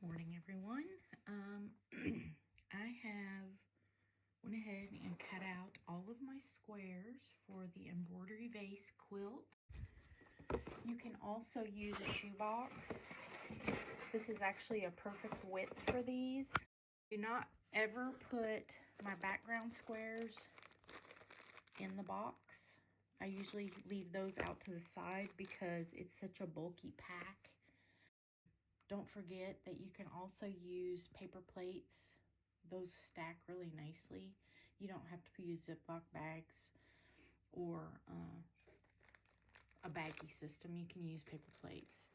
Morning, everyone. I have went ahead and cut out all of my squares for the embroidery vase quilt. You can also use a shoebox. This is actually a perfect width for these. Do not ever put my background squares in the box. I usually leave those out to the side because it's such a bulky pack. Don't forget that you can also use paper plates. Those stack really nicely. You don't have to use Ziploc bags or a baggie system. You can use paper plates.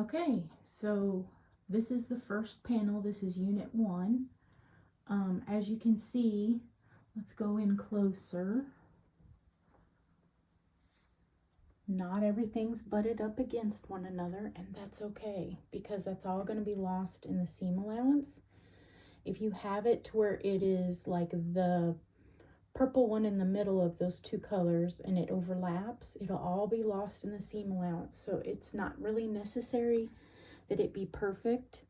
Okay, so this is the first panel. This is unit 1. As you can see, let's go in closer. Not everything's butted up against one another, and that's okay because that's all going to be lost in the seam allowance. If you have it to where it is like the purple one in the middle of those two colors and it overlaps, it'll all be lost in the seam allowance. So it's not really necessary that it be perfect.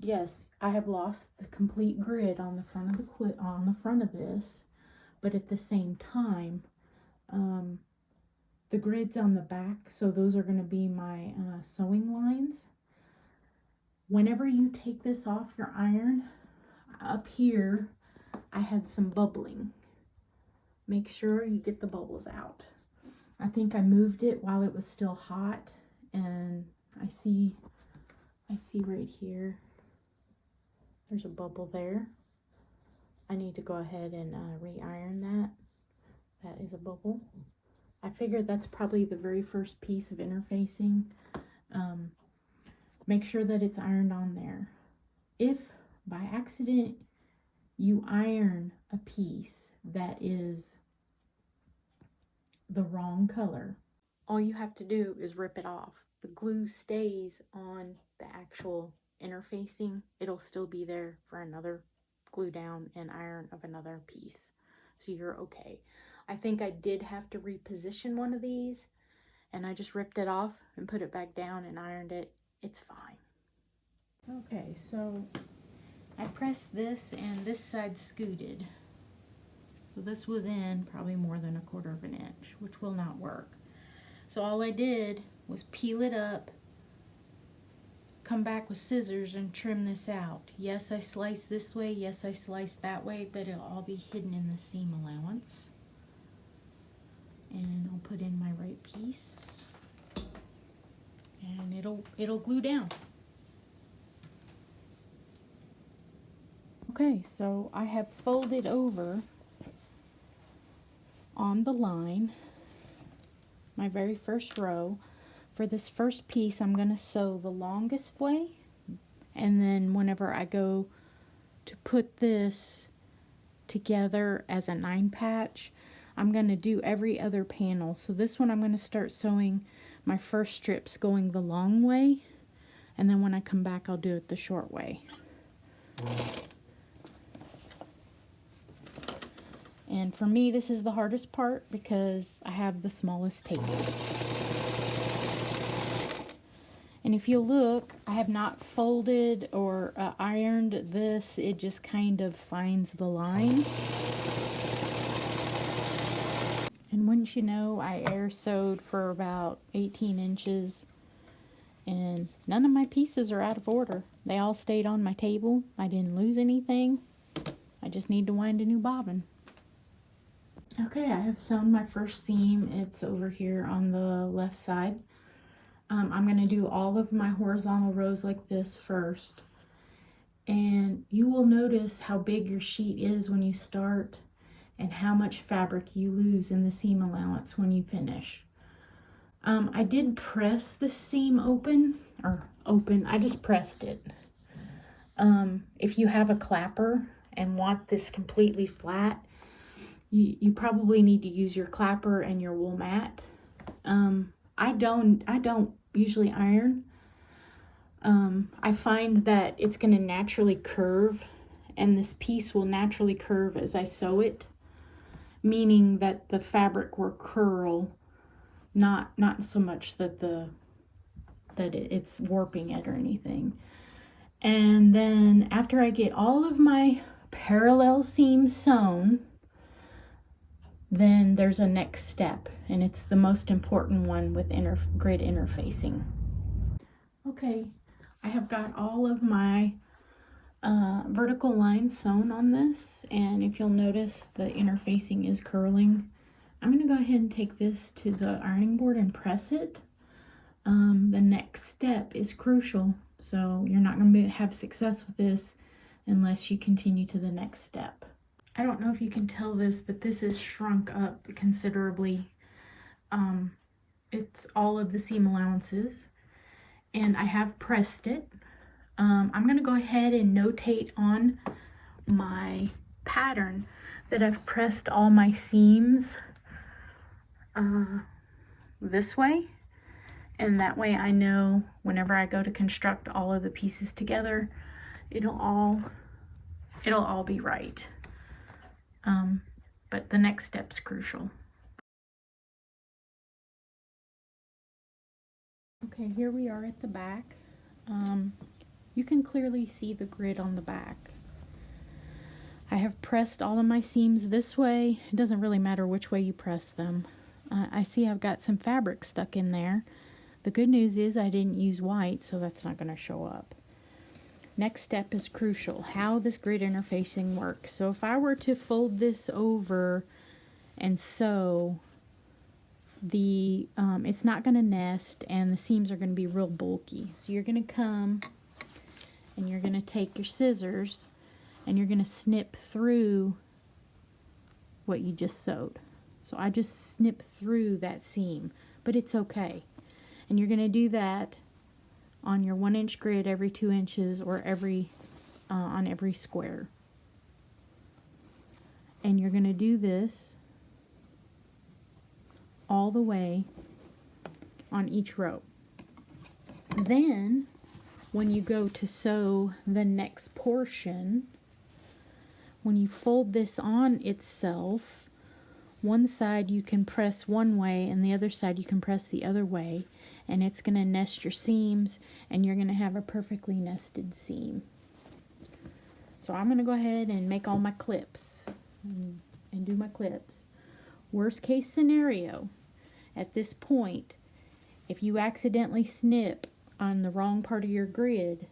Yes, I have lost the complete grid on the front of this, but at the same time, the grid's on the back, so those are going to be my sewing lines. Whenever you take this off your iron, up here I had some bubbling. Make sure you get the bubbles out. I think I moved it while it was still hot, and I see right here, there's a bubble there. I need to go ahead and re-iron that. That is a bubble. I figured that's probably the very first piece of interfacing. Make sure that it's ironed on there. If by accident you iron a piece that is the wrong color, all you have to do is rip it off. The glue stays on the actual interfacing. It'll still be there for another glue down and iron of another piece. So you're okay. I think I did have to reposition one of these, and I just ripped it off and put it back down and ironed it. It's fine. Okay, so I pressed this and this side scooted. So this was in probably more than 1/4 of an inch, which will not work. So all I did was peel it up, come back with scissors and trim this out. Yes, I sliced this way, yes, I sliced that way, but it'll all be hidden in the seam allowance. And I'll put in my right piece, and it'll glue down. Okay, so I have folded over on the line, my very first row. For this first piece, I'm going to sew the longest way, and then whenever I go to put this together as a 9 patch, I'm going to do every other panel. So this one I'm going to start sewing my first strips going the long way, and then when I come back I'll do it the short way. And for me, this is the hardest part because I have the smallest table. And if you look, I have not folded or ironed this. It just kind of finds the line. And wouldn't you know, I air sewed for about 18 inches. And none of my pieces are out of order. They all stayed on my table. I didn't lose anything. I just need to wind a new bobbin. Okay, I have sewn my first seam. It's over here on the left side. I'm going to do all of my horizontal rows like this first. And you will notice how big your sheet is when you start and how much fabric you lose in the seam allowance when you finish. I did press the seam open, I just pressed it. If you have a clapper and want this completely flat, you probably need to use your clapper and your wool mat. I don't usually iron. I find that it's going to naturally curve, and this piece will naturally curve as I sew it, meaning that the fabric will curl, not so much that it's warping it or anything. And then after I get all of my parallel seams sewn, then there's a next step, and it's the most important one with grid interfacing. Okay, I have got all of my vertical lines sewn on this, and if you'll notice, the interfacing is curling. I'm going to go ahead and take this to the ironing board and press it. The next step is crucial, so you're not going to have success with this unless you continue to the next step. I don't know if you can tell this, but this is shrunk up considerably. It's all of the seam allowances, and I have pressed it. I'm going to go ahead and notate on my pattern that I've pressed all my seams this way, and that way I know whenever I go to construct all of the pieces together, it'll all be right. But the next step's crucial. Okay, here we are at the back. You can clearly see the grid on the back. I have pressed all of my seams this way. It doesn't really matter which way you press them. I see I've got some fabric stuck in there. The good news is I didn't use white, so that's not going to show up. Next step is crucial, how this grid interfacing works. So if I were to fold this over and sew, it's not going to nest and the seams are going to be real bulky. So you're going to come and you're going to take your scissors and you're going to snip through what you just sewed. So I just snip through that seam, but it's okay. And you're going to do that on your 1-inch grid every 2 inches or on every square. And you're going to do this all the way on each row. Then when you go to sew the next portion, when you fold this on itself, one side you can press one way and the other side you can press the other way, and it's going to nest your seams, and you're going to have a perfectly nested seam. So I'm going to go ahead and make all my clips and do my clips. Worst case scenario, at this point, if you accidentally snip on the wrong part of your grid,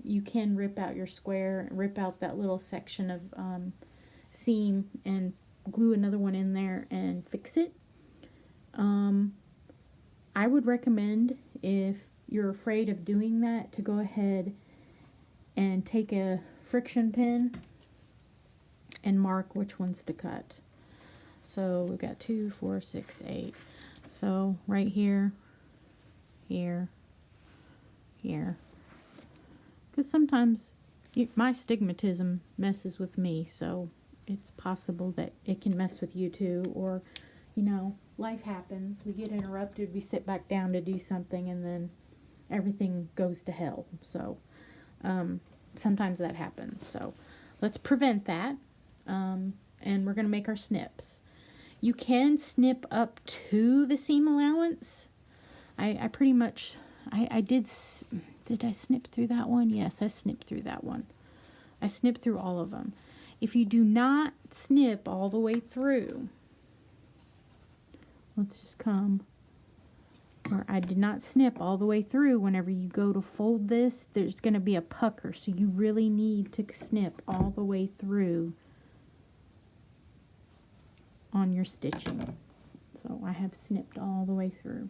you can rip out your square, rip out that little section of seam and glue another one in there and fix it. I would recommend, if you're afraid of doing that, to go ahead and take a friction pin and mark which ones to cut. So we've got 2, 4, 6, 8. So right here, here, here. Because sometimes my stigmatism messes with me, so it's possible that it can mess with you too. Or, you know, life happens. We get interrupted, we sit back down to do something, and then everything goes to hell. So sometimes that happens. So let's prevent that. And we're going to make our snips. You can snip up to the seam allowance. I pretty much, did I snip through that one? Yes, I snipped through that one. I snipped through all of them. If you do not snip all the way through, let's just come, or I did not snip all the way through, whenever you go to fold this, there's going to be a pucker, so you really need to snip all the way through on your stitching. So I have snipped all the way through.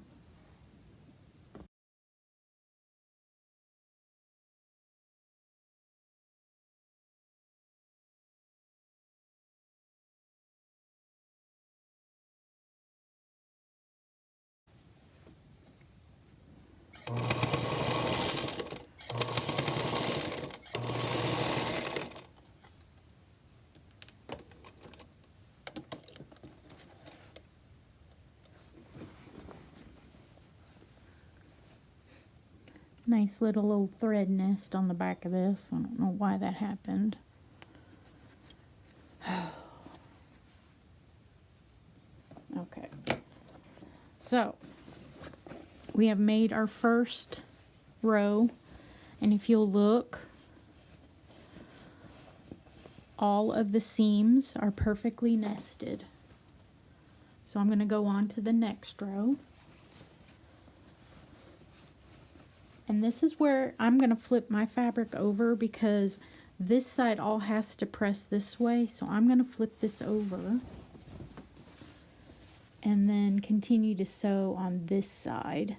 Nice little old thread nest on the back of this. I don't know why that happened. Okay. So, we have made our first row, and if you'll look, all of the seams are perfectly nested. So I'm going to go on to the next row. And this is where I'm going to flip my fabric over, because this side all has to press this way. So I'm going to flip this over and then continue to sew on this side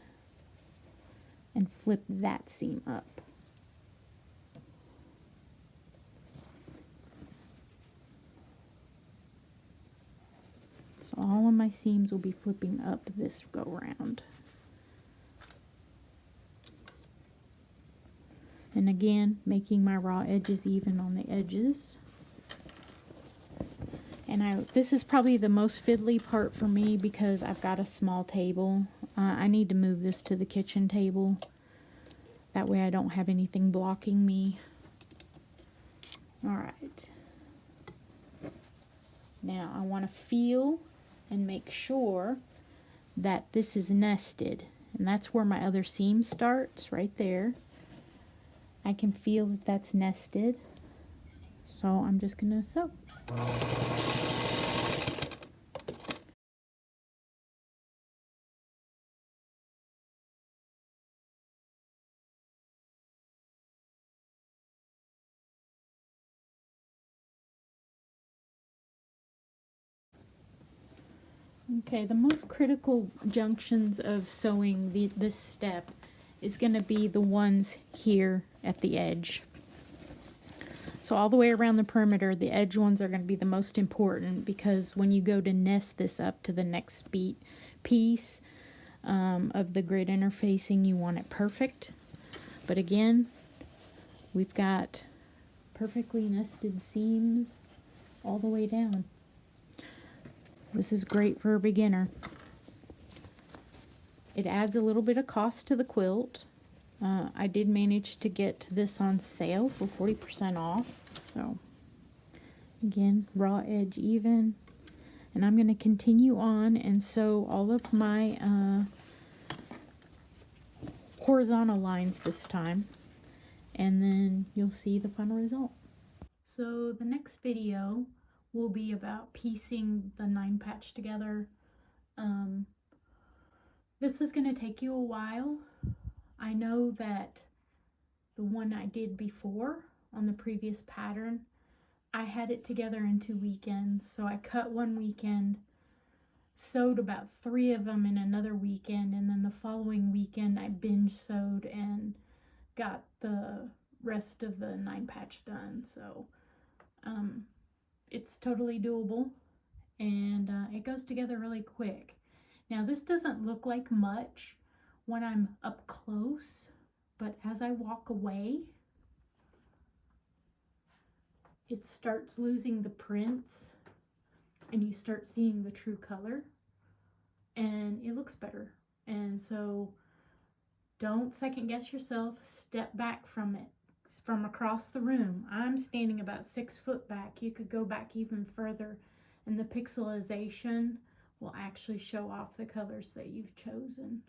and flip that seam up. So all of my seams will be flipping up this go round. And again, making my raw edges even on the edges. And this is probably the most fiddly part for me, because I've got a small table. I need to move this to the kitchen table. That way I don't have anything blocking me. Alright. Now I want to feel and make sure that this is nested. And that's where my other seam starts, right there. I can feel that that's nested, so I'm just going to sew. Okay, the most critical junctions of sewing this step is going to be the ones here at the edge. So all the way around the perimeter, the edge ones are going to be the most important, because when you go to nest this up to the next piece of the grid interfacing, you want it perfect. But again, we've got perfectly nested seams all the way down. This is great for a beginner. It adds a little bit of cost to the quilt. I did manage to get this on sale for 40% off. So Again, raw edge even. And I'm going to continue on and sew all of my horizontal lines this time. And then you'll see the final result. So the next video will be about piecing the 9 patch together. This is going to take you a while. I know that the one I did before on the previous pattern, I had it together in 2 weekends. So I cut one weekend, sewed about 3 of them in another weekend, and then the following weekend I binge sewed and got the rest of the 9 patch done. So it's totally doable, and it goes together really quick. Now this doesn't look like much when I'm up close, but as I walk away, it starts losing the prints and you start seeing the true color, and it looks better. And so don't second guess yourself. Step back from it, from across the room. I'm standing about 6 foot back. You could go back even further, and the pixelization will actually show off the colors that you've chosen.